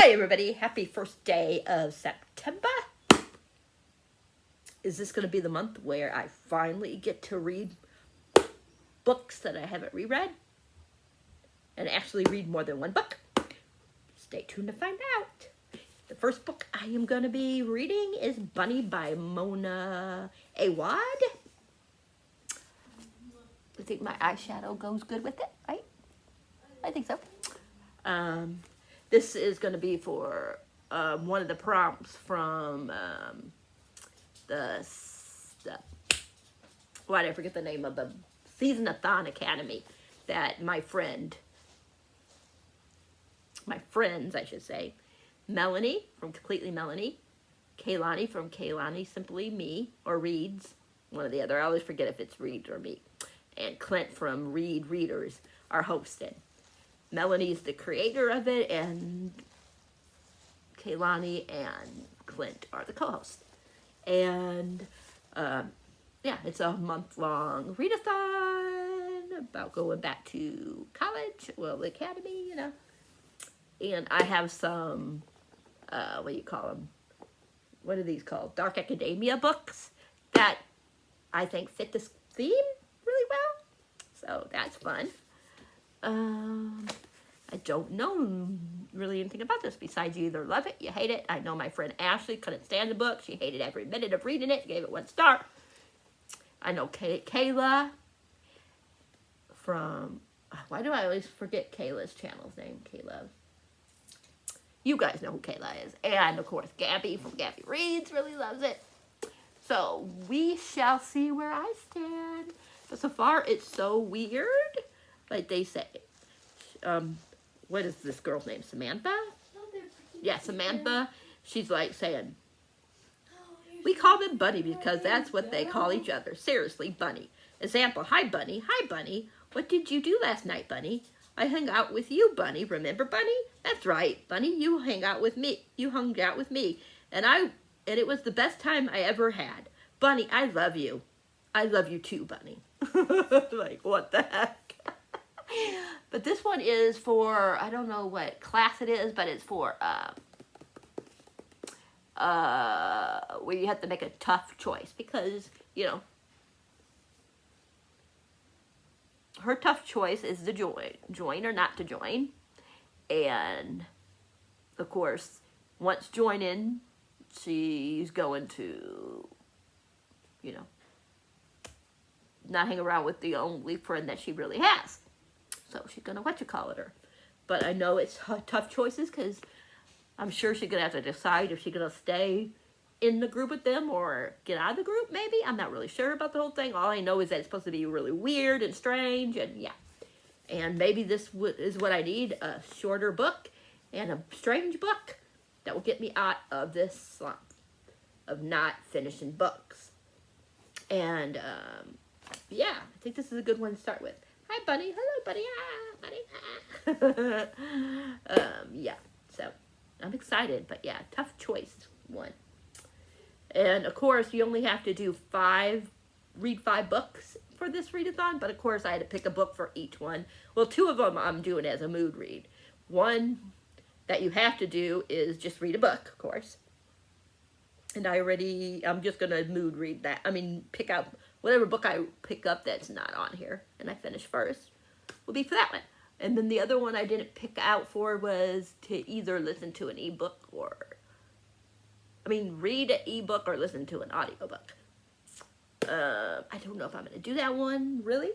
Hi everybody, happy first day of September. Is this going to be the month where I finally get to read books that I haven't reread? And actually read more than one book? Stay tuned to find out. The first book I am going to be reading is Bunny by Mona Awad. I think my eyeshadow goes good with it, right? I think so. This is going to be for one of the prompts from why did I forget the name of the Season-a-thon Academy that my friends, I should say, Melanie from Completely Melanie, Kaylani from Kaylani Simply Me, or Reads, one or the other. I always forget if it's Reads or Me, and Clint from Read Readers are hosted. Melanie's the creator of it, and Kaylani and Clint are the co-hosts. And yeah, it's a month-long readathon about going back to college, well, the academy, you know. And I have some, what do you call them? What are these called? Dark academia books that I think fit this theme really well. So that's fun. I don't know really anything about this besides you either love it, you hate it. I know my friend Ashley couldn't stand the book. She hated every minute of reading it, gave it 1 star. I know Kayla from, why do I always forget Kayla's channel's name? Kayla. You guys know who Kayla is. And of course, Gabby from Gabby Reads really loves it. So we shall see where I stand. But so far, it's so weird. Like they say, what is this girl's name? Samantha? Yeah, Samantha. She's like saying, we call them Bunny because that's what they call each other. Seriously, Bunny. Example, hi, Bunny. Hi, Bunny. What did you do last night, Bunny? I hung out with you, Bunny. Remember, Bunny? That's right, Bunny. You hung out with me. You hung out with me. And it was the best time I ever had. Bunny, I love you. I love you too, Bunny. Like, what the heck? But this one is for, I don't know what class it is, but it's for, where you have to make a tough choice because, you know, her tough choice is to join or not to join. And, of course, once joining, she's going to, you know, not hang around with the only friend that she really has. So she's going to her. But I know it's tough choices because I'm sure she's going to have to decide if she's going to stay in the group with them or get out of the group, maybe. I'm not really sure about the whole thing. All I know is that it's supposed to be really weird and strange, and yeah. And maybe this is what I need, a shorter book and a strange book that will get me out of this slump of not finishing books. And, yeah, I think this is a good one to start with. Hi, Bunny. Hello, Bunny. Ah, Bunny. Yeah, so I'm excited, but yeah, tough choice one. And of course, you only have to do read 5 books for this readathon, but of course I had to pick a book for each one. Well, 2 of them I'm doing as a mood read. One that you have to do is just read a book, of course. And I'm just going to mood read that. I mean, pick out whatever book I pick up that's not on here and I finish first will be for that one. And then the other one I didn't pick out for was to either listen to an ebook read an ebook or listen to an audiobook. I don't know if I'm going to do that one, really.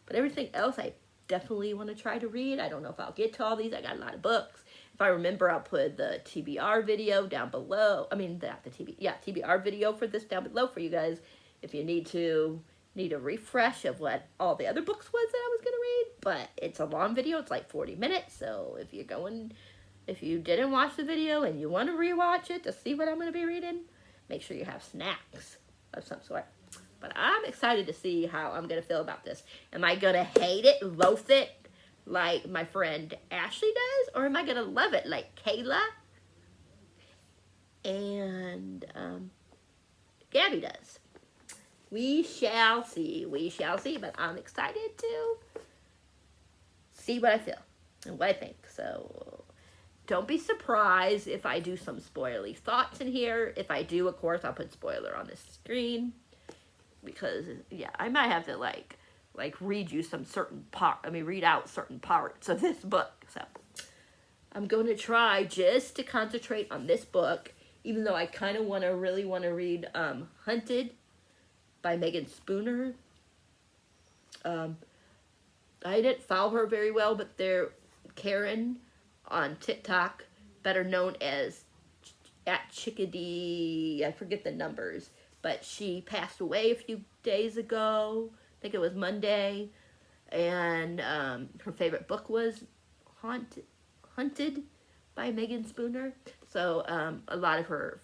But everything else I definitely want to try to read. I don't know if I'll get to all these. I got a lot of books. If I remember, I'll put the TBR video down below. TBR video for this down below for you guys if you need a refresh of what all the other books was that I was going to read. But it's a long video. It's like 40 minutes. So if you didn't watch the video and you want to rewatch it to see what I'm going to be reading, make sure you have snacks of some sort. But I'm excited to see how I'm going to feel about this. Am I going to hate it, loathe it, like my friend Ashley does? Or am I going to love it like Kayla and Gabby does? We shall see. We shall see. But I'm excited to see what I feel and what I think. So don't be surprised if I do some spoilery thoughts in here. If I do, of course, I'll put spoiler on the screen. Because, yeah, I might have to, like read you some certain read out certain parts of this book. So, I'm going to try just to concentrate on this book, even though I kind of really want to read Hunted by Megan Spooner. I didn't follow her very well, but Karen on TikTok, better known as @Chickadee, I forget the numbers, but she passed away a few days ago. I think it was Monday, and her favorite book was Hunted by Megan Spooner. So a lot of her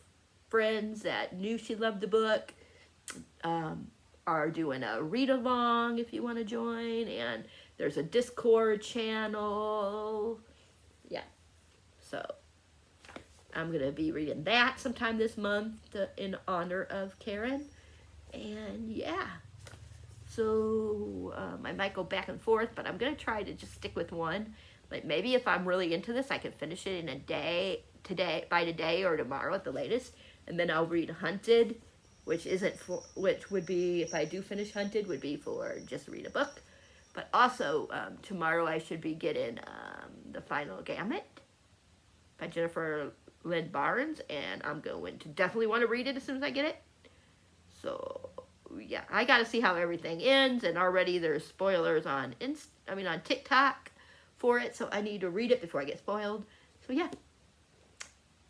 friends that knew she loved the book are doing a read-along if you want to join, and there's a Discord channel. Yeah, so I'm going to be reading that sometime this month in honor of Karen. And yeah, so I might go back and forth, but I'm going to try to just stick with one. Like maybe if I'm really into this, I can finish it in a day, by today or tomorrow at the latest. And then I'll read Hunted, which would be, if I do finish Hunted, would be for just read a book. But also, tomorrow I should be getting The Final Gamut by Jennifer Lynn Barnes, and I'm going to definitely want to read it as soon as I get it. So, yeah, I got to see how everything ends, and already there's spoilers on TikTok for it, so I need to read it before I get spoiled. So, yeah,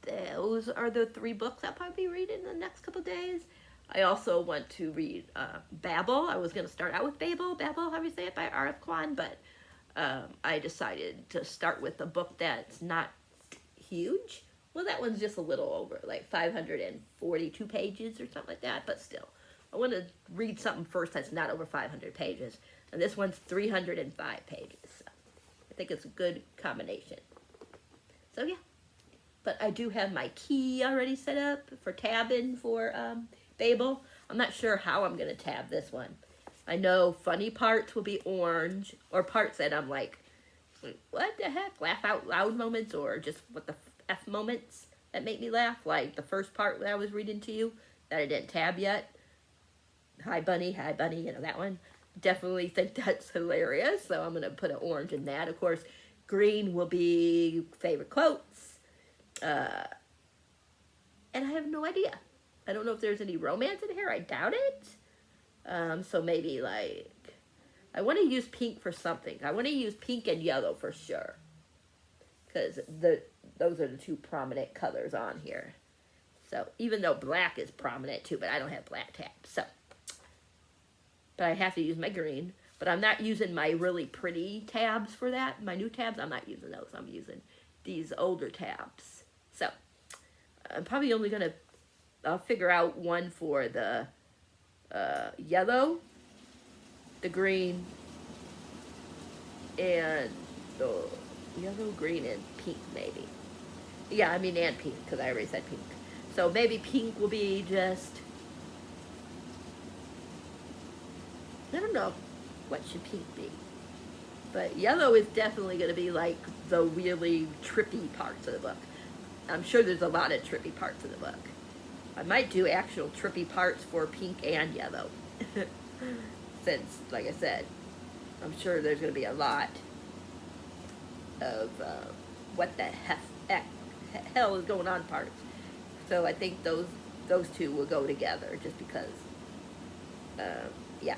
those are the 3 books I'll probably be reading in the next couple days. I also want to read Babel. I was going to start out with Babel, how you say it, by R.F. Kuang, but I decided to start with a book that's not huge. Well, that one's just a little over, like 542 pages or something like that, but still. I want to read something first that's not over 500 pages, and this one's 305 pages, so I think it's a good combination. So, yeah. But I do have my key already set up for tabbing for Babel. I'm not sure how I'm going to tab this one. I know funny parts will be orange, or parts that I'm like, what the heck? Laugh out loud moments, or just what the F moments that make me laugh. Like the first part that I was reading to you that I didn't tab yet. Hi bunny, you know that one. Definitely think that's hilarious, so I'm going to put an orange in that. Of course, green will be favorite quotes. And I have no idea. I don't know if there's any romance in here. I doubt it. So maybe like, I want to use pink for something. I want to use pink and yellow for sure. Because those are the 2 prominent colors on here. So even though black is prominent too, but I don't have black tabs. So, but I have to use my green. But I'm not using my really pretty tabs for that. My new tabs, I'm not using those. I'm using these older tabs. So, I'm probably only going to, I'll figure out one for the yellow, the green, and the yellow, green, and pink maybe. Yeah, and pink, because I already said pink. So maybe pink will be just, I don't know, what should pink be? But yellow is definitely going to be like the really trippy parts of the book. I'm sure there's a lot of trippy parts of the book. I might do actual trippy parts for pink and yellow. Since, like I said, I'm sure there's going to be a lot of what the hell is going on parts. So I think those 2 will go together just because, yeah,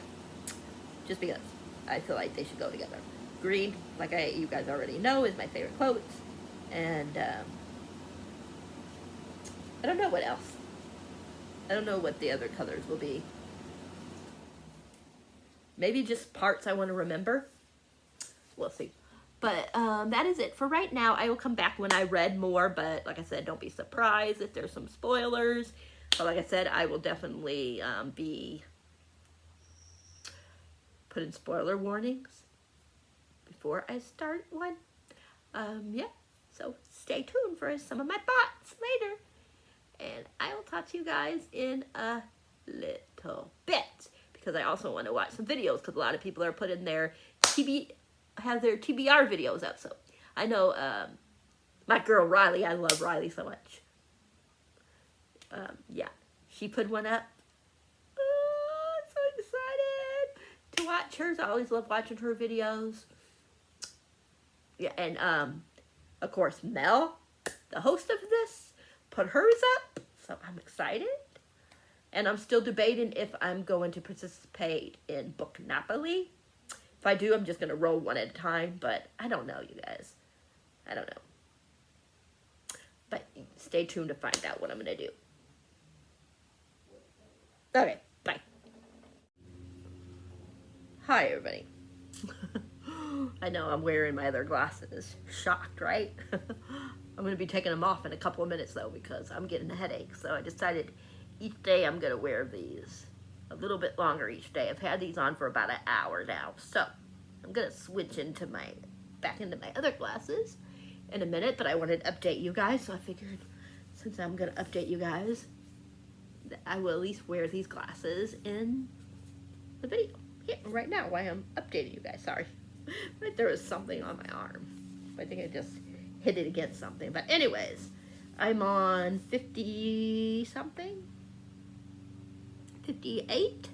just because I feel like they should go together. Green, like you guys already know, is my favorite quotes, and I don't know what else. I don't know what the other colors will be. Maybe just parts I want to remember. We'll see. But that is it for right now. I will come back when I read more, but like I said, don't be surprised if there's some spoilers. But like I said, I will definitely be putting spoiler warnings before I start one. Yeah, so stay tuned for some of my thoughts later. And I will talk to you guys in a little bit. Because I also want to watch some videos. Because a lot of people are putting their TBR videos up. So I know My girl Riley, I love Riley so much. Yeah, she put one up. Oh, I'm so excited to watch hers. I always love watching her videos. Yeah, and of course Mel, the host of this, put hers up. So I'm excited. And I'm still debating if I'm going to participate in Book Napoli. If I do, I'm just going to roll one at a time. But I don't know, you guys. I don't know. But stay tuned to find out what I'm going to do. Okay, bye. Hi, everybody. I know I'm wearing my other glasses. Shocked, right? I'm going to be taking them off in a couple of minutes, though, because I'm getting a headache. So I decided each day I'm going to wear these a little bit longer each day. I've had these on for about an hour now. So I'm going to switch back into my other glasses in a minute. But I wanted to update you guys. So I figured since I'm going to update you guys, that I will at least wear these glasses in the video. Yeah, right now while I'm updating you guys. Sorry. Right, there was something on my arm. I think I just hit it against something. But anyways, I'm on 50 something. 58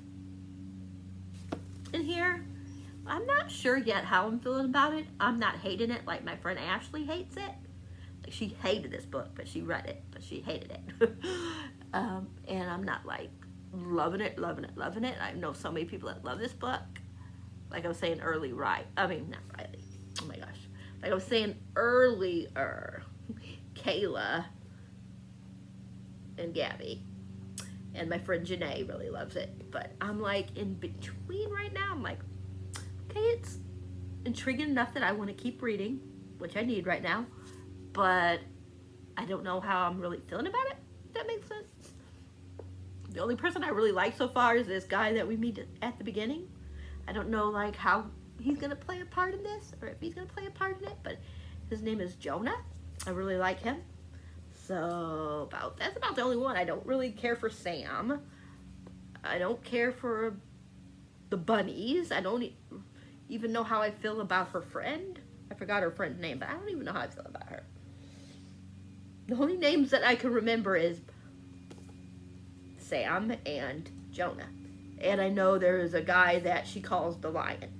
in here. I'm not sure yet how I'm feeling about it. I'm not hating it like my friend Ashley hates it. Like, she hated this book, but she read it, but she hated it. And I'm not like loving it. I know so many people that love this book. Like I was saying earlier, not Riley. Oh my gosh. Like I was saying earlier, Kayla and Gabby and my friend Janae really loves it. But I'm like in between right now. I'm like, okay, it's intriguing enough that I want to keep reading, which I need right now. But I don't know how I'm really feeling about it. If that makes sense. The only person I really like so far is this guy that we meet at the beginning. I don't know like how he's going to play a part in this or if he's going to play a part in it, but his name is Jonah. I really like him. So that's about the only one. I don't really care for Sam. I don't care for the bunnies. I don't even know how I feel about her friend. I forgot her friend's name, but I don't even know how I feel about her. The only names that I can remember is Sam and Jonah. And I know there is a guy that she calls the Lion.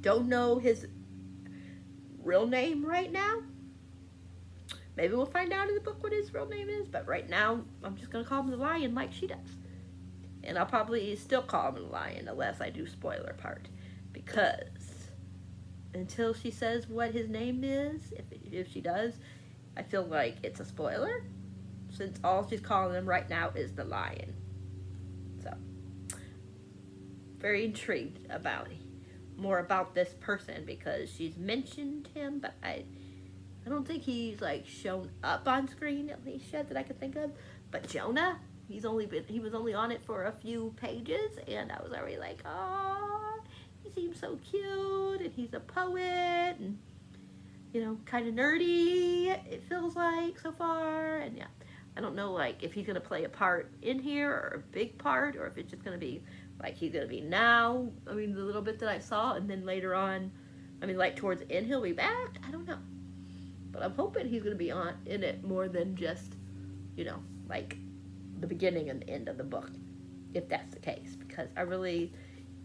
Don't know his real name right now. Maybe we'll find out in the book what his real name is. But right now, I'm just going to call him the Lion like she does. And I'll probably still call him the Lion unless I do spoiler part. Because until she says what his name is, if she does, I feel like it's a spoiler. Since all she's calling him right now is the Lion. So, very intrigued about more about this person because she's mentioned him, but I don't think he's like shown up on screen at least yet that I could think of. But Jonah, he was only on it for a few pages, and I was already like, oh, he seems so cute, and he's a poet, and kind of nerdy. It feels like so far, and yeah. I don't know, like, if he's going to play a part in here or a big part or if it's just going to be, like, he's going to be now, the little bit that I saw, and then later on, like, towards the end, he'll be back. I don't know. But I'm hoping he's going to be in it more than just, like, the beginning and the end of the book, if that's the case, because I really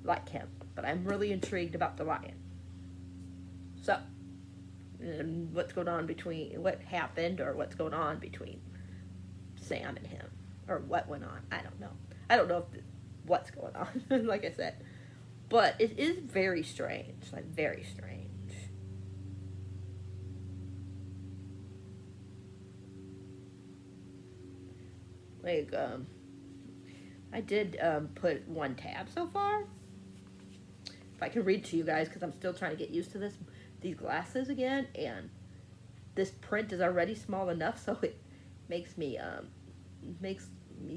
like him. But I'm really intrigued about the Lion. So, what's going on what happened or what's going on between Sam and him, or what went on. I don't know. I don't know what's going on, like I said. But it is very strange, like very strange. Like, I did put one tab so far. If I can read to you guys, because I'm still trying to get used to these glasses again, and this print is already small enough, so it makes me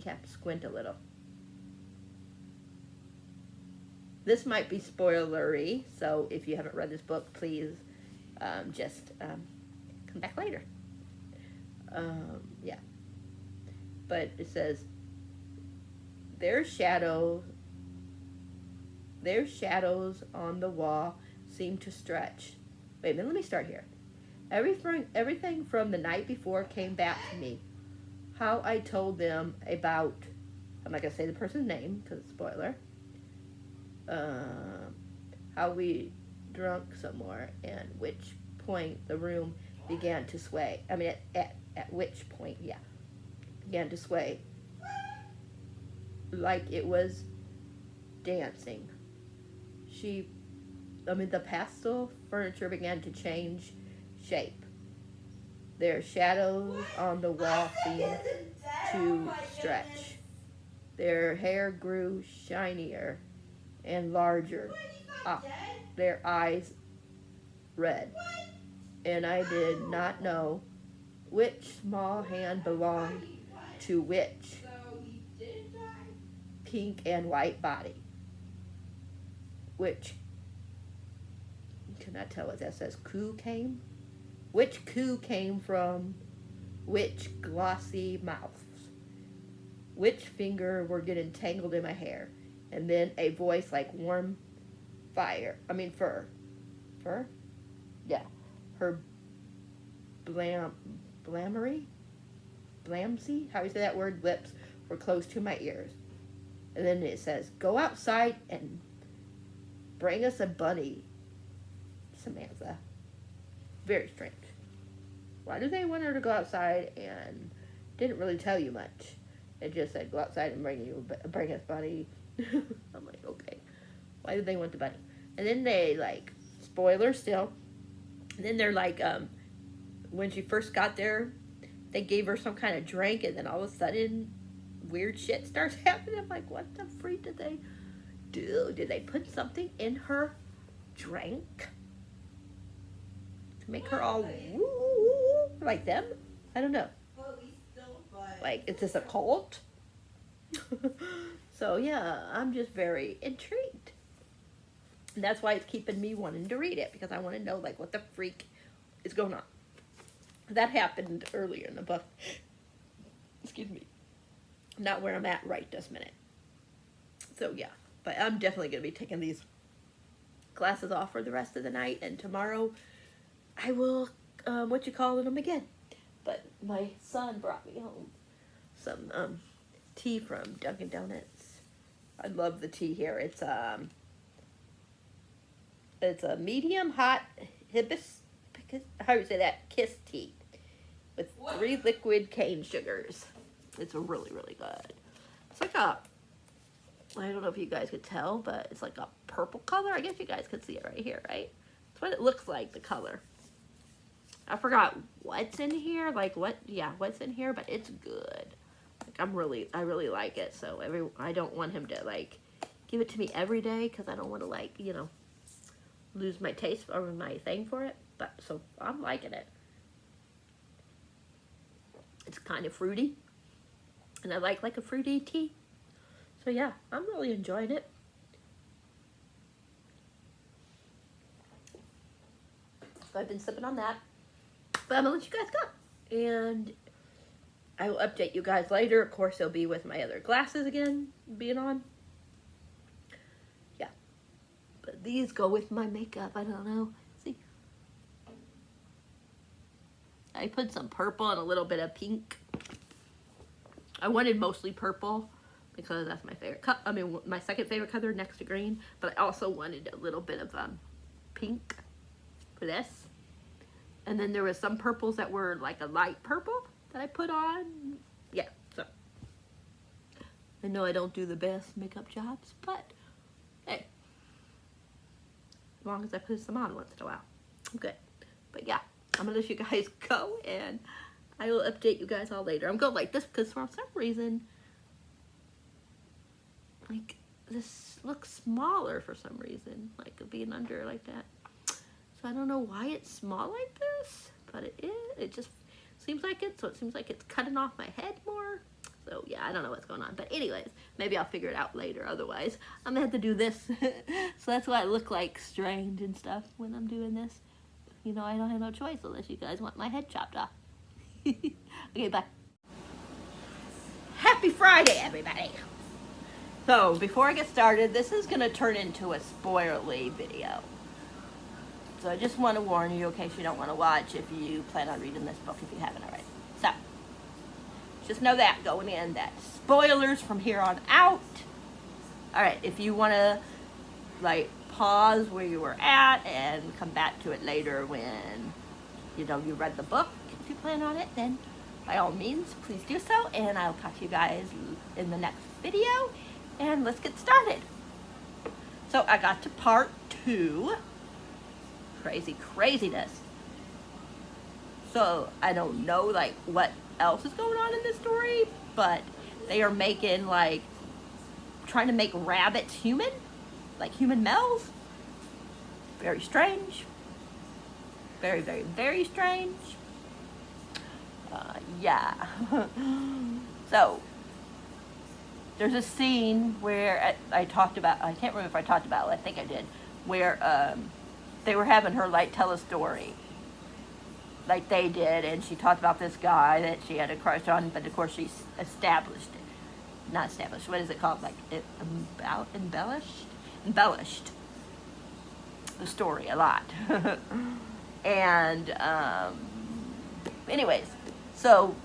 have to squint a little. This might be spoilery, so if you haven't read this book, please just come back later. Yeah. But it says, their shadows on the wall seem to stretch. Wait a minute, let me start here. Everything from the night before came back to me. How I told them about, I'm not going to say the person's name because it's a spoiler, how we drunk some more and which point the room began to sway. I mean, at which point, yeah, began to sway. Like it was dancing. The pastel furniture began to change shape. Their shadows on the wall seemed to stretch. Their hair grew shinier and larger. Their eyes red. And I did not know which small hand belonged to which pink and white body. Which, cannot tell what that says, coo came? Which coo came from which glossy mouths? Which finger were getting tangled in my hair? And then a voice like warm fur. Fur? Yeah. Her blamsy? How do you say that word? Lips were close to my ears. And then it says, go outside and bring us a bunny, Samantha. Very strange. Why do they want her to go outside and didn't really tell you much? It just said, go outside and bring us bunny. I'm like, okay. Why did they want the bunny? And then they, like, spoiler still. And then they're like, when she first got there, they gave her some kind of drink, and then all of a sudden, weird shit starts happening. I'm like, what the freak did they do? Did they put something in her drink to make her all woo like them? I don't know. Like, is this a cult? So yeah, I'm just very intrigued. And that's why it's keeping me wanting to read it, because I want to know, like, what the freak is going on. That happened earlier in the book. Excuse me. Not where I'm at right this minute. So yeah, but I'm definitely going to be taking these classes off for the rest of the night, and tomorrow I will, them again. But my son brought me home some tea from Dunkin' Donuts. I love the tea here. It's a medium hot kiss tea with 3 liquid cane sugars. It's really, really good. It's like I don't know if you guys could tell, but it's like a purple color. I guess you guys could see it right here, right? That's what it looks like, the color. I forgot what's in here, what's in here, but it's good. Like, I really like it, so I don't want him to, like, give it to me every day, because I don't want to, like, lose my taste or my thing for it, but, so, I'm liking it. It's kind of fruity, and I like a fruity tea, so yeah, I'm really enjoying it. So I've been sipping on that, but I'm gonna let you guys go, and I will update you guys later. Of course, it'll be with my other glasses again being on. Yeah, but these go with my makeup. I don't know. See, I put some purple and a little bit of pink. I wanted mostly purple because that's my favorite color. I mean, my second favorite color next to green. But I also wanted a little bit of pink for this. And then there was some purples that were like a light purple that I put on. Yeah, so I know I don't do the best makeup jobs, but hey, as long as I put some on once in a while, I'm good. But yeah, I'm gonna let you guys go, and I will update you guys all later. I'm going like this because for some reason, like, this looks smaller for some reason, like being under like that. So I don't know why it's small like this, but it is. It just seems like it, so it seems like it's cutting off my head more. So yeah, I don't know what's going on. But anyways, maybe I'll figure it out later. Otherwise, I'm gonna have to do this. So that's why I look like strange and stuff when I'm doing this. I don't have no choice unless you guys want my head chopped off. Okay, bye. Happy Friday, everybody. So before I get started, this is gonna turn into a spoilerly video. So I just want to warn you in case you don't want to watch if you plan on reading this book if you haven't already. So, just know that going in, that spoilers from here on out. Alright, if you want to, like, pause where you were at and come back to it later when, you know, you read the book, if you plan on it, then by all means, please do so. And I'll talk to you guys in the next video. And let's get started. So I got to part 2. Craziness. So I don't know like what else is going on in this story, but they are making like trying to make rabbits human, like human males. Very strange. Very strange. Yeah. So there's a scene where I talked about, I can't remember if I talked about it, I think I did, where they were having her like tell a story like they did, and she talked about this guy that she had a crush on, but of course she established it. Not established, what is it called? Like it embellished the story a lot. And anyways, so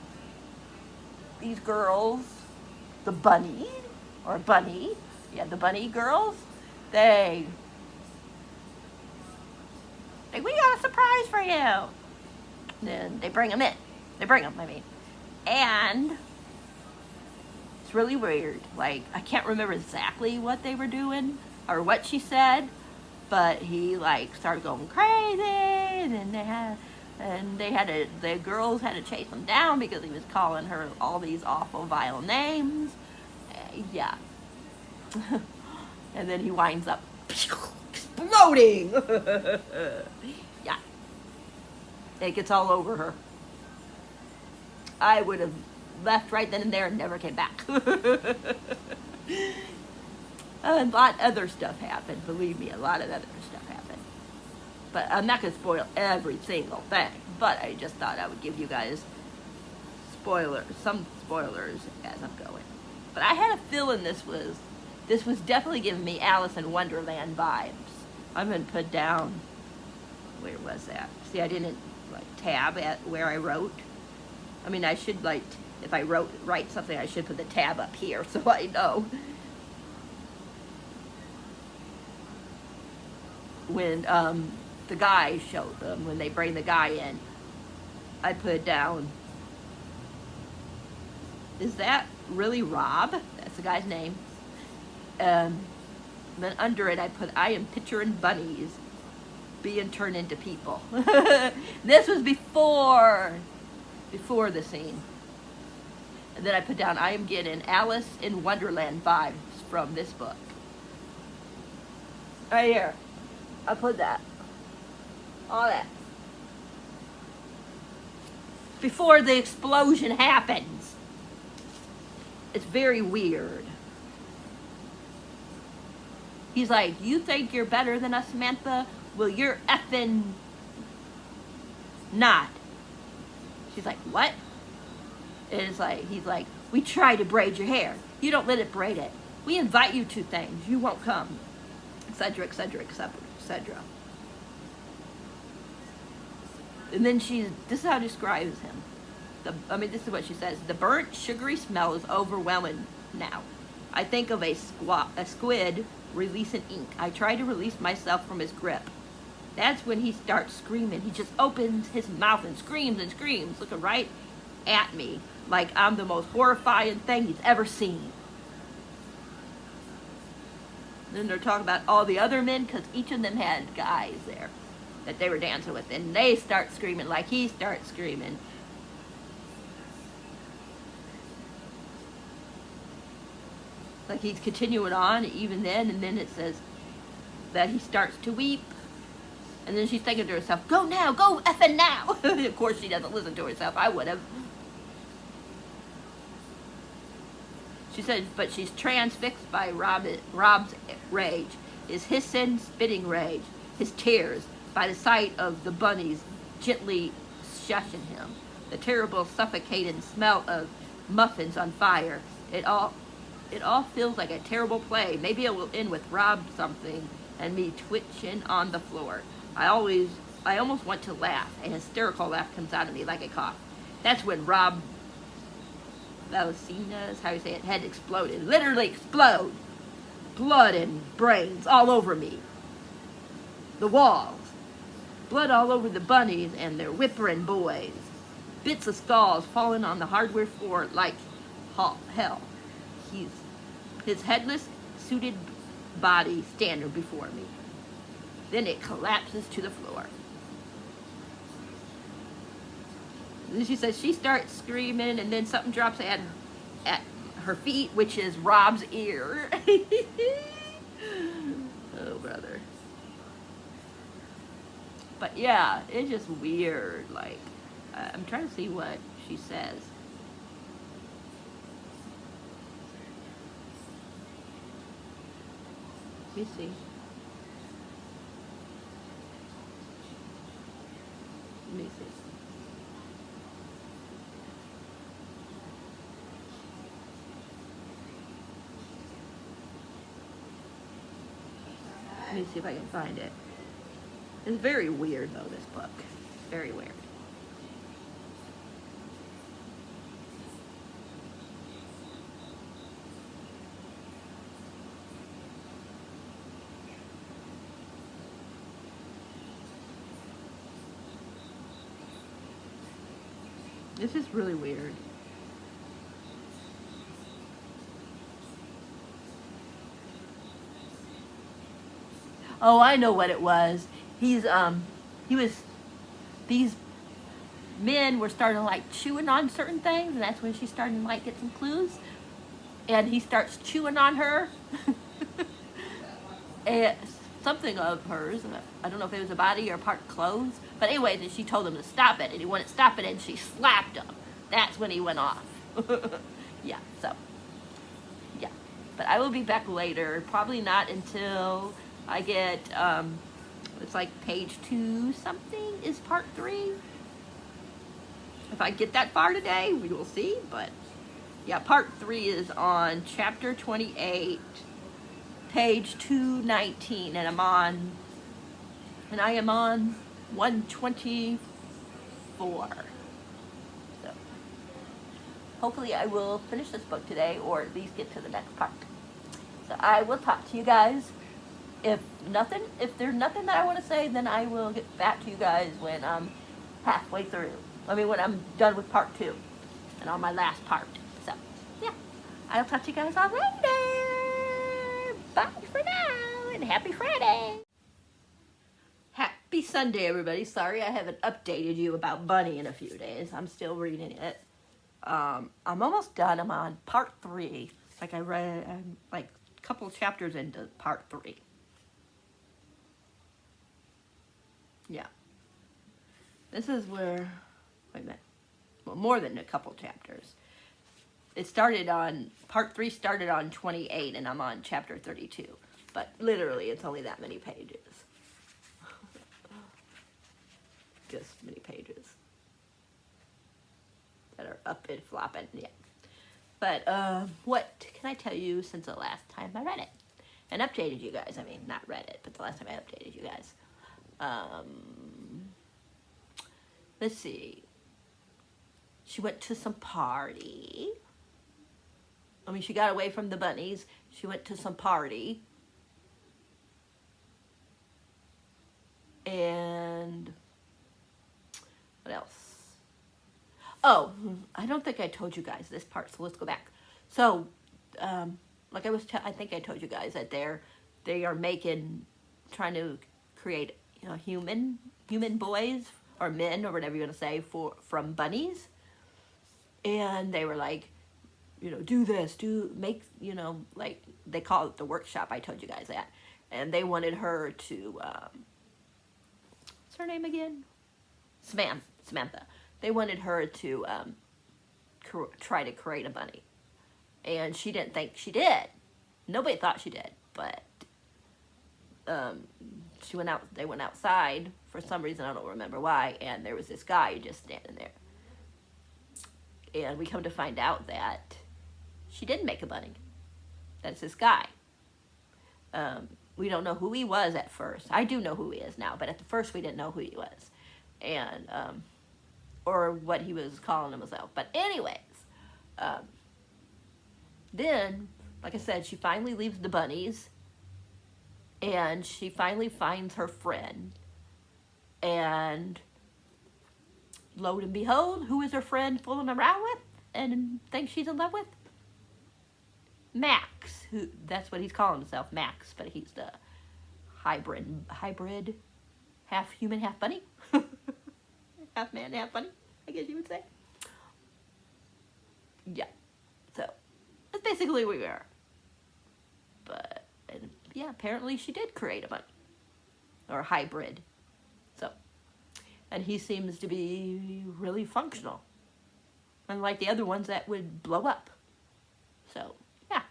these girls, the bunny girls, they like, we got a surprise for you. Then they bring them in. And it's really weird. Like, I can't remember exactly what they were doing or what she said, but he like started going crazy, and then the girls had to chase him down because he was calling her all these awful, vile names. Yeah. And then he winds up exploding. Yeah. It gets all over her. I would have left right then and there and never came back. A lot of other stuff happened. Believe me, a lot of other stuff happened. But I'm not going to spoil every single thing. But I just thought I would give you guys some spoilers as I'm going. But I had a feeling this was definitely giving me Alice in Wonderland vibes. I'm going to put down, where was that? See, I didn't like tab at where I wrote. I mean, I should like, if I write something, I should put the tab up here so I know. When the guy showed them, when they bring the guy in, I put down, is that really Rob? That's the guy's name. Then under it I put, I am picturing bunnies being turned into people. This was before the scene. And then I put down, I am getting Alice in Wonderland vibes from this book. Right here. I put that. All that. Before the explosion happens. It's very weird. He's like, you think you're better than us, Samantha? Well, you're effing not. She's like, what? It's like, he's like, we try to braid your hair. You don't let it braid it. We invite you to things. You won't come. Etc., etc., etc., etc. And then this is how she describes him. This is what she says. The burnt, sugary smell is overwhelming now. I think of a squid releasing ink. I try to release myself from his grip. That's when he starts screaming. He just opens his mouth and screams, looking right at me like I'm the most horrifying thing he's ever seen. Then they're talking about all the other men, because each of them had guys there that they were dancing with, and they start screaming like he starts screaming. Like he's continuing on even then, and then it says that he starts to weep. And then she's thinking to herself, go now, go effing now. Of course she doesn't listen to herself. I would have. She said, but she's transfixed by Rob's rage, his hissing, spitting rage, his tears, by the sight of the bunnies gently shushing him, the terrible suffocating smell of muffins on fire. It all feels like a terrible play. Maybe it will end with Rob something and me twitching on the floor. I almost want to laugh. A hysterical laugh comes out of me like a cough. That's when Rob Valesina's, how you say it, head exploded. Literally explode. Blood and brains all over me. The walls. Blood all over the bunnies and their whimpering boys. Bits of skulls falling on the hardware floor like hell. His headless, suited body standing before me. Then it collapses to the floor. And then she says she starts screaming, and then something drops at her feet, which is Rob's ear. Oh, brother. But yeah, it's just weird. Like, I'm trying to see what she says. Let me see. Let me see. Let me see if I can find it. It's very weird, though, this book. Very weird. This is really weird. Oh, I know what it was. He was, these men were starting to like chewing on certain things, and that's when she started to like get some clues. And he starts chewing on her. And something of hers. I don't know if it was a body or part clothes. But anyways, and she told him to stop it, and he wouldn't stop it, and she slapped him. That's when he went off. Yeah, so, yeah. But I will be back later. Probably not until I get, it's like page 2 something is part 3. If I get that far today, we will see. But, yeah, part 3 is on chapter 28. Page 219, and I am on 124. So hopefully I will finish this book today, or at least get to the next part. So I will talk to you guys. If there's nothing that I want to say, then I will get back to you guys when I'm halfway through. When I'm done with part 2 and on my last part. So yeah, I'll talk to you guys on later. Bye for now, and happy Friday. Happy Sunday, everybody. Sorry I haven't updated you about Bunny in a few days. I'm still reading it. I'm almost done. I'm on part 3. I'm like a couple chapters into part 3. Yeah. This is where, wait a minute. Well, more than a couple chapters. Part 3 started on 28, and I'm on chapter 32. But literally, it's only that many pages. Just many pages that are up and flopping, yeah. But what can I tell you since the last time I read it? And updated you guys. Not read it, but the last time I updated you guys. Let's see. She went to some party. She got away from the bunnies. She went to some party. And what else? Oh, I don't think I told you guys this part, so let's go back. So, like I think I told you guys that they are trying to create, human boys or men or whatever you want to say from bunnies. And they were like, do this, make, like they call it the workshop. I told you guys that. And they wanted her to, what's her name again? Samantha. They wanted her to try to create a bunny. And she didn't think she did. Nobody thought she did. But they went outside for some reason, I don't remember why, and there was this guy just standing there. And we come to find out that she didn't make a bunny. That's this guy. We don't know who he was at first. I do know who he is now, but at the first we didn't know who he was. And, or what he was calling himself. But anyways, then, like I said, she finally leaves the bunnies, and she finally finds her friend. And lo and behold, who is her friend fooling around with and thinks she's in love with? Max, who, that's what he's calling himself, Max, but he's the hybrid, half human, half bunny. Half man, half bunny, I guess you would say. Yeah, so that's basically where we are. But, and yeah, apparently she did create a bunny, or a hybrid. So, and he seems to be really functional, unlike the other ones that would blow up. So, yeah,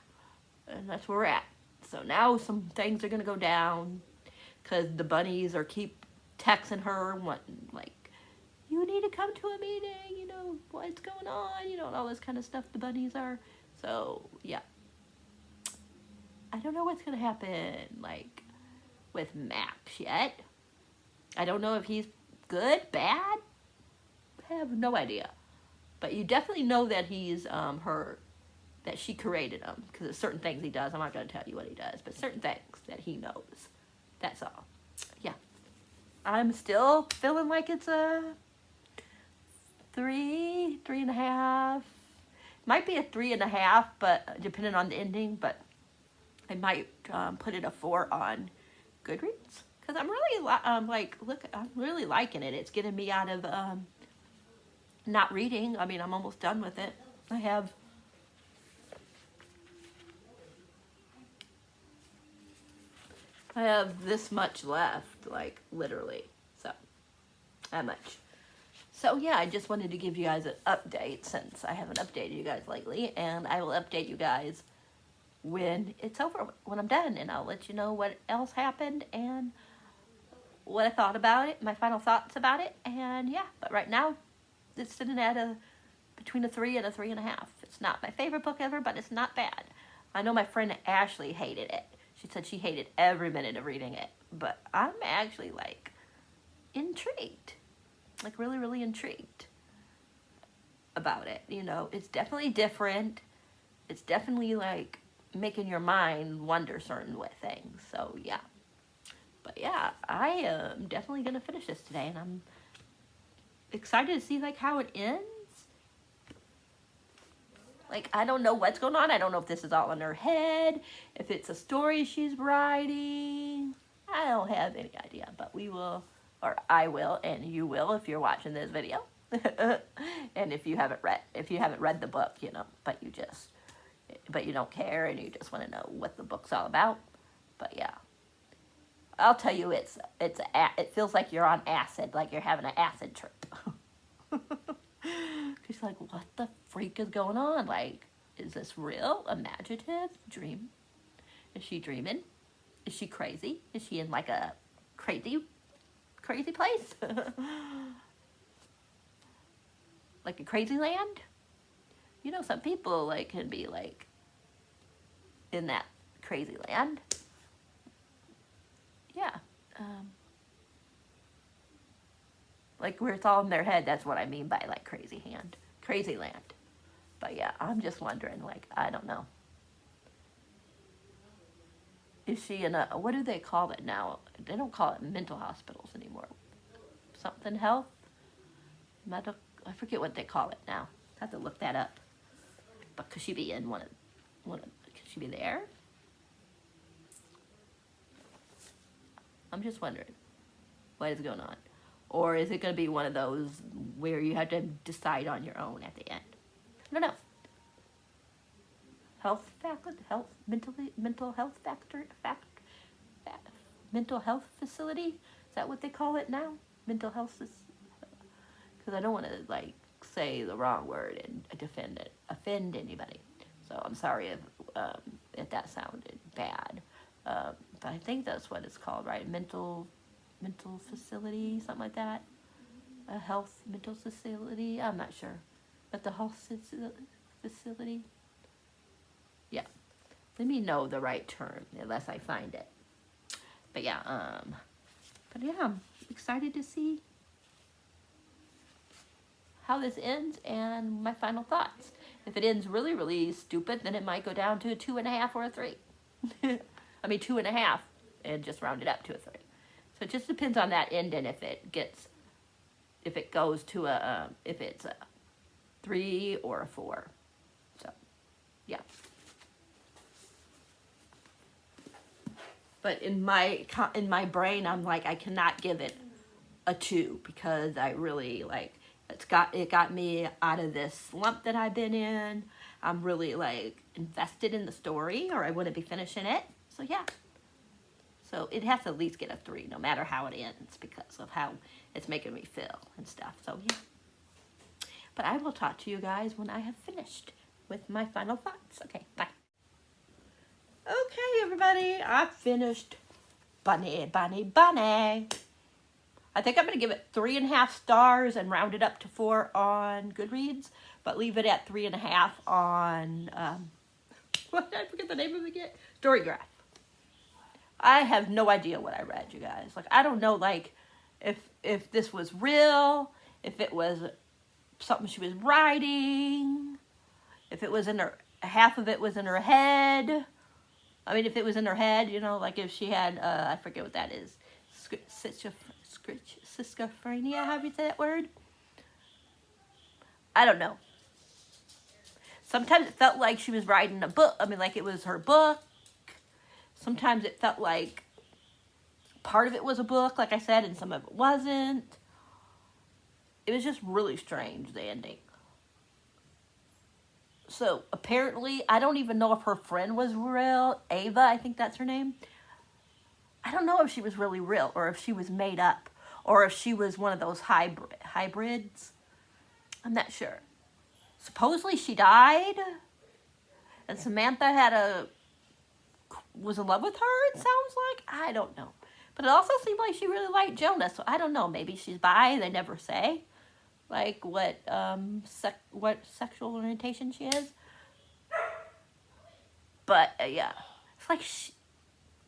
and that's where we're at. So now some things are going to go down, because the bunnies are keep texting her, wanting, like, you need to come to a meeting, you know, what's going on, you know, and all this kind of stuff the bunnies are. So, yeah. I don't know what's going to happen, like, with Max yet. I don't know if he's good, bad. I have no idea. But you definitely know that he's that she created him, because there's certain things he does. I'm not going to tell you what he does, but certain things that he knows. That's all. Yeah. I'm still feeling like it's a 3.5. Might be a 3.5, but depending on the ending, but I might put it a 4 on Goodreads, because I'm really I'm really liking it. It's getting me out of not reading. I mean, I'm almost done with it. I have this much left, like literally. So that much. So yeah, I just wanted to give you guys an update, since I haven't updated you guys lately, and I will update you guys when it's over, when I'm done, and I'll let you know what else happened and what I thought about it, my final thoughts about it, and yeah. But right now, it's sitting at between a 3 and a 3.5. It's not my favorite book ever, but it's not bad. I know my friend Ashley hated it. She said she hated every minute of reading it, but I'm actually like intrigued, like really, really intrigued about it. You know, it's definitely different. It's definitely like making your mind wonder certain things. So yeah. But yeah, I am definitely gonna finish this today, and I'm excited to see like how it ends. Like, I don't know what's going on. I don't know if this is all in her head, if it's a story she's writing. I don't have any idea, but we will, or I will, and you will if you're watching this video. And if you haven't read the book, you know, but you don't care and you just want to know what the book's all about. But yeah, I'll tell you, it feels like you're on acid, like you're having an acid trip. She's like, what the freak is going on? Like, is this real? Imaginative? Dream? Is she dreaming? Is she crazy? Is she in like a crazy place? Like a crazy land? You know, some people like can be like in that crazy land. Yeah. Like where it's all in their head, that's what I mean by like crazy land. But yeah, I'm just wondering, like, I don't know. Is she in a, what do they call it now? They don't call it mental hospitals anymore. Something health? I forget what they call it now. I have to look that up. But could she be in could she be there? I'm just wondering, what is going on? Or is it going to be one of those where you have to decide on your own at the end? I don't know. Mental health facility? Is that what they call it now? Mental health, because I don't want to like say the wrong word and offend anybody. So I'm sorry if that sounded bad. But I think that's what it's called, right? Mental facility, something like that. A mental facility. I'm not sure, but the health facility. Yeah, let me know the right term unless I find it. But yeah, I'm excited to see how this ends and my final thoughts. If it ends really, really stupid, then it might go down to a 2.5 or a 3. I mean 2.5 and just round it up to a 3. So it just depends on that ending if it goes to if it's a 3 or a 4. So, yeah. But in my brain, I'm like, I cannot give it a 2 because I really like it got me out of this slump that I've been in. I'm really like invested in the story, or I wouldn't be finishing it. So yeah. So it has to at least get a 3, no matter how it ends, because of how it's making me feel and stuff. So yeah. But I will talk to you guys when I have finished with my final thoughts. Okay, bye. Okay, everybody, I finished Bunny. I think I'm going to give it 3.5 stars and round it up to 4 on Goodreads, but leave it at 3.5 on, what did I forget the name of it again? Storygraph. I have no idea what I read, you guys. Like, I don't know, like, if this was real, if it was something she was writing, if it was in her, half of it was in her head. I mean, if it was in her head, you know, like if she had, I forget what that is, schizophrenia, how do you say that word? I don't know. Sometimes it felt like she was writing a book. I mean, like it was her book. Sometimes it felt like part of it was a book, like I said, and some of it wasn't. It was just really strange, the ending. So apparently, I don't even know if her friend was real. Ava, I think that's her name. I don't know if she was really real or if she was made up or if she was one of those hybrids. I'm not sure. Supposedly she died and Samantha was in love with her, it sounds like. I don't know. But it also seemed like she really liked Jonah, so I don't know. Maybe she's bi, they never say. Like what sexual orientation she is. But yeah, it's like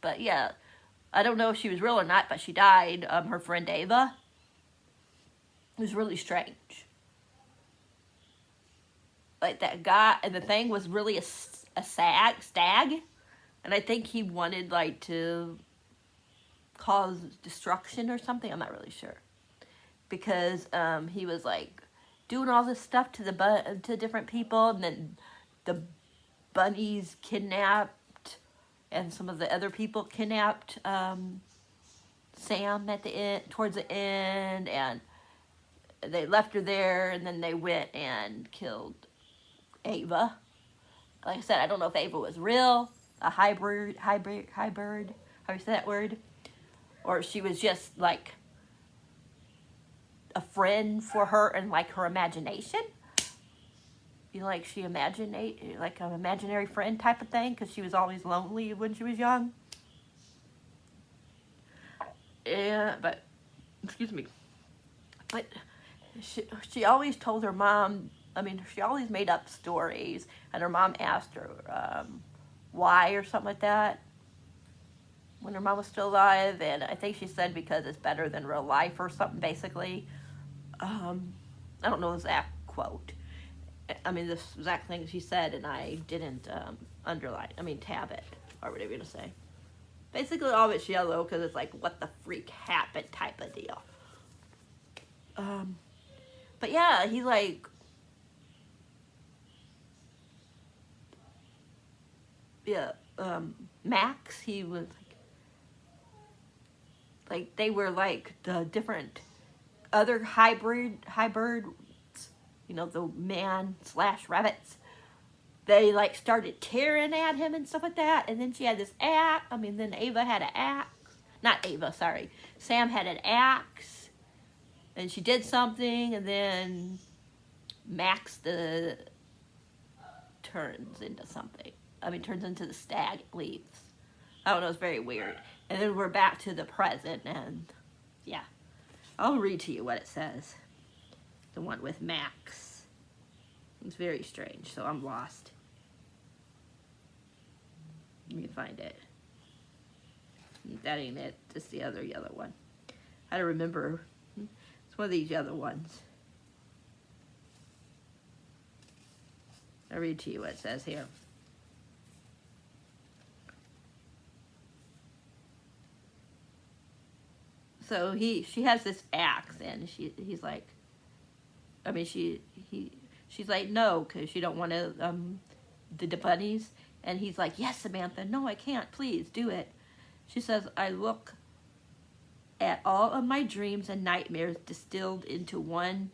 but yeah, I don't know if she was real or not, but she died. Her friend Ava. It was really strange. Like that guy, and the thing was really a stag, and I think he wanted like to cause destruction or something. I'm not really sure. Because he was like doing all this stuff to different people, and then the bunnies kidnapped, and some of the other people kidnapped Sam at the end, towards the end, and they left her there, and then they went and killed Ava. Like I said, I don't know if Ava was real, a hybrid. How do you say that word? Or she was just like a friend for her and like her imagination. You know, like she like an imaginary friend type of thing, because she was always lonely when she was young. Yeah, but excuse me. But she always told her mom. I mean, she always made up stories, and her mom asked her why or something like that when her mom was still alive, and I think she said because it's better than real life or something, basically. I don't know the exact quote. I mean, this exact thing she said, and I didn't tab it, or whatever you're going to say. Basically, all of it's yellow, because it's like, what the freak happened type of deal. But yeah, he like, yeah, Max, he was like, they were like the different other hybrids, you know, the man/rabbits. They like started tearing at him and stuff like that. And then she had this axe. I mean, then Ava had an axe. Not Ava, sorry. Sam had an axe. And she did something, and then Max turns into something. I mean, turns into the stag, leaves. I don't know, it's very weird. And then we're back to the present, and yeah. I'll read to you what it says. The one with Max. It's very strange, so I'm lost. Let me find it. That ain't it. It's the other yellow one. I don't remember. It's one of these yellow ones. I'll read to you what it says here. So she has this axe, and he's like, I mean, she's like, no, because she don't want to, the bunnies. And he's like, yes, Samantha, no, I can't, please, do it. She says, I look at all of my dreams and nightmares distilled into one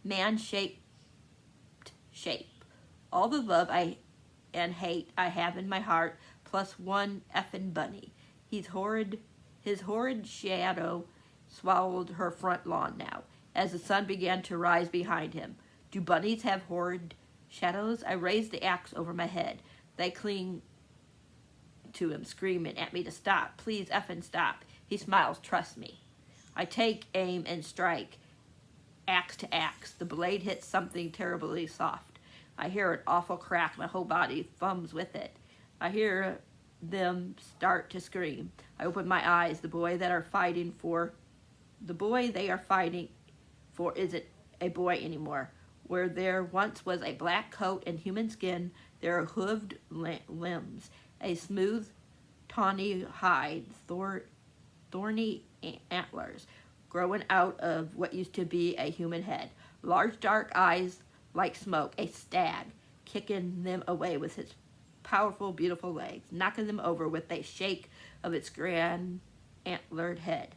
man-shaped shape. All the love and hate I have in my heart, plus one effing bunny. His horrid shadow swallowed her front lawn now, as the sun began to rise behind him. Do bunnies have horrid shadows? I raised the axe over my head. They cling to him, screaming at me to stop. Please effing stop. He smiles, trust me. I take aim and strike, axe to axe. The blade hits something terribly soft. I hear an awful crack. My whole body thums with it. I hear them start to scream. I open my eyes. The boy they are fighting for isn't a boy anymore. Where there once was a black coat and human skin, there are hooved limbs, a smooth, tawny hide, thorny antlers growing out of what used to be a human head, large dark eyes like smoke, a stag kicking them away with its powerful, beautiful legs, knocking them over with a shake of its grand antlered head.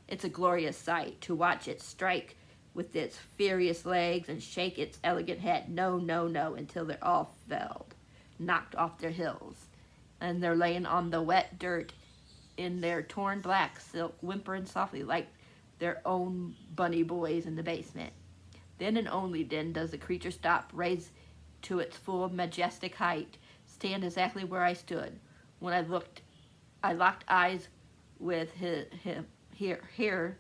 It's a glorious sight to watch it strike with its furious legs and shake its elegant head. No, no, no, until they're all felled, knocked off their hills, and they're laying on the wet dirt in their torn black silk, whimpering softly like their own bunny boys in the basement. Then and only then does the creature stop, raise to its full majestic height, stand exactly where I stood. When I locked eyes with him here.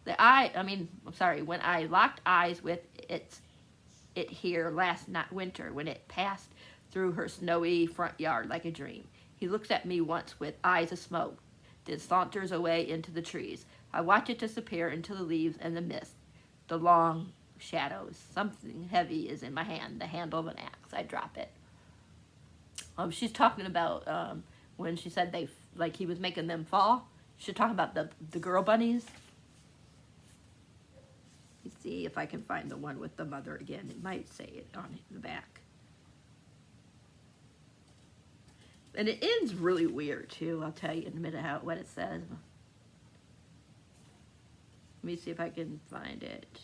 When I locked eyes with it here last winter, when it passed through her snowy front yard like a dream. He looks at me once with eyes of smoke, then saunters away into the trees. I watch it disappear into the leaves and the mist, the long shadows. Something heavy is in my hand, the handle of an axe. I drop it. She's talking about when she said he was making them fall. She's talking about the girl bunnies. Let's see if I can find the one with the mother again. It might say it on the back. And it ends really weird too. I'll tell you in a minute what it says. Let me see if I can find it.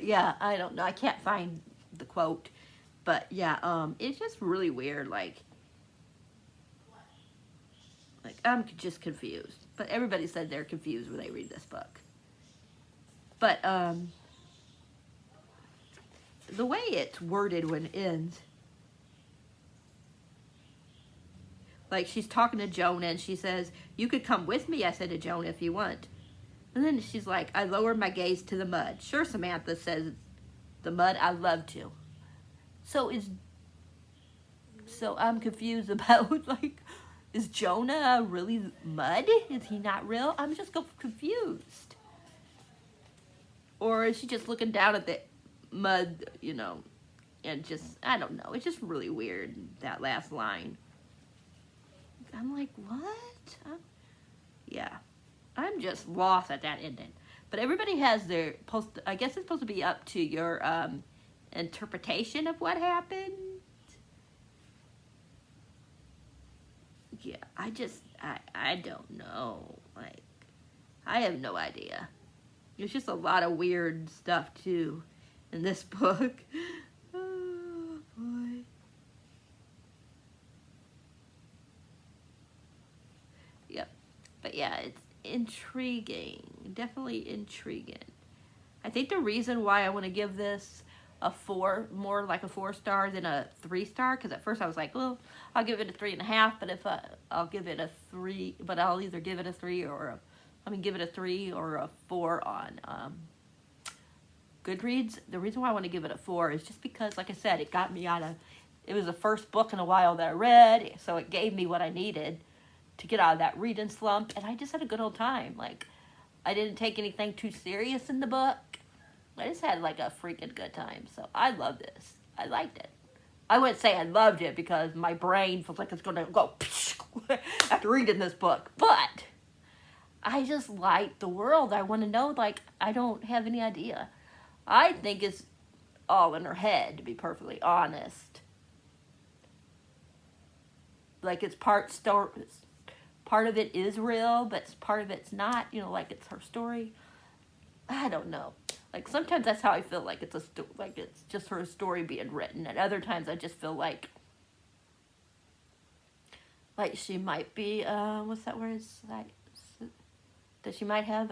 Yeah, I don't know. I can't find the quote, but yeah, it's just really weird. Like I'm just confused. But everybody said they're confused when they read this book. But the way it's worded when it ends, like she's talking to Jonah and she says, "You could come with me," I said to Jonah, "if you want." And then she's like, I lower my gaze to the mud. Sure, Samantha says, the mud, I'd love to. So I'm confused about, like, is Jonah really mud? Is he not real? I'm just confused. Or is she just looking down at the mud, and just, I don't know. It's just really weird, that last line. I'm like, what? Yeah. I'm just lost at that ending. But everybody has their I guess it's supposed to be up to your interpretation of what happened. Yeah, I don't know. Like, I have no idea. There's just a lot of weird stuff too in this book. Oh boy. Yep. But yeah, it's intriguing, definitely intriguing. I think the reason why I want to give this a 4, more like a 4-star than a 3-star, because at first I was like, well, I'll give it a 3.5, but I'll give it a 3, but I'll either give it a 3 or I'm going to give it a 3 or a 4 on Goodreads. The reason why I want to give it a 4 is just because, like I said, it got me out of, it was the first book in a while that I read, so it gave me what I needed to get out of that reading slump, and I just had a good old time. Like, I didn't take anything too serious in the book. I just had like a freaking good time, so I love this. I liked it. I wouldn't say I loved it because my brain feels like it's going to go after reading this book, but I just like the world. I want to know, like, I don't have any idea. I think it's all in her head, to be perfectly honest. Like, it's part of it is real, but part of it's not, you know, like it's her story. I don't know. Like, sometimes that's how I feel, like it's like it's just her story being written. And other times I just feel like she might be, what's that word? Like, that she might have,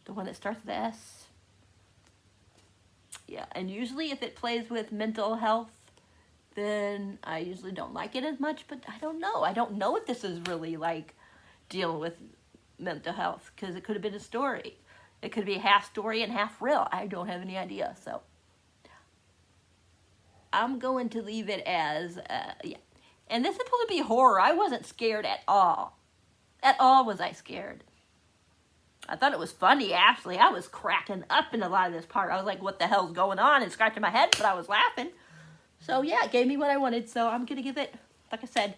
the one that starts with S. Yeah, and usually if it plays with mental health, then I usually don't like it as much, but I don't know. I don't know if this is really, like, dealing with mental health, because it could have been a story. It could be half story and half real. I don't have any idea, so I'm going to leave it as, yeah. And this is supposed to be horror. I wasn't scared at all. At all was I scared. I thought it was funny, actually. I was cracking up in a lot of this part. I was like, what the hell's going on? And scratching my head, but I was laughing. So, yeah, it gave me what I wanted. So, I'm going to give it, like I said,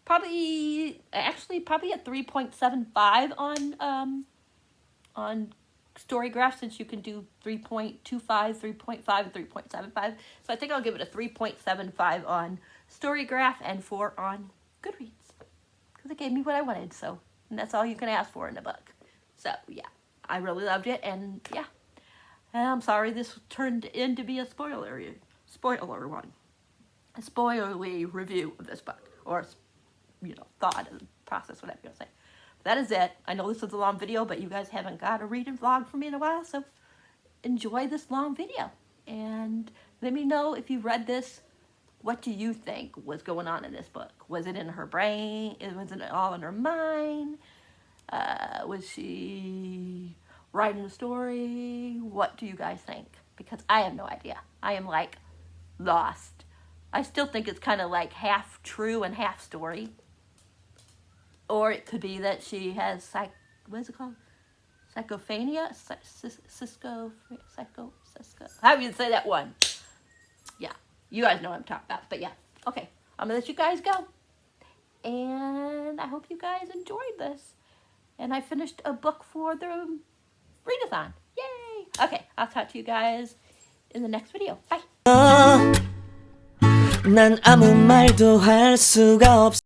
probably a 3.75 on Storygraph, since you can do 3.25, 3.5, and 3.75. So, I think I'll give it a 3.75 on Storygraph and 4 on Goodreads. Because it gave me what I wanted, so, and that's all you can ask for in a book. So, yeah, I really loved it, and, yeah. And I'm sorry this turned in to be a spoiler one. A spoilerly review of this book, or, you know, thought and process, whatever you want to say. That is it. I know this is a long video, but you guys haven't got a reading vlog from me in a while, so enjoy this long video. And let me know if you read this. What do you think was going on in this book? Was it in her brain? Was it all in her mind? Was she writing a story? What do you guys think? Because I have no idea. I am, like, lost. I still think it's kind of like half true and half story. Or it could be that she has what is it called? Psychophania? Cisco. How do you say that one? Yeah. You guys know what I'm talking about. But yeah. Okay. I'm going to let you guys go. And I hope you guys enjoyed this. And I finished a book for the readathon. Yay! Okay. I'll talk to you guys in the next video. Bye. 난 아무 말도 할 수가 없어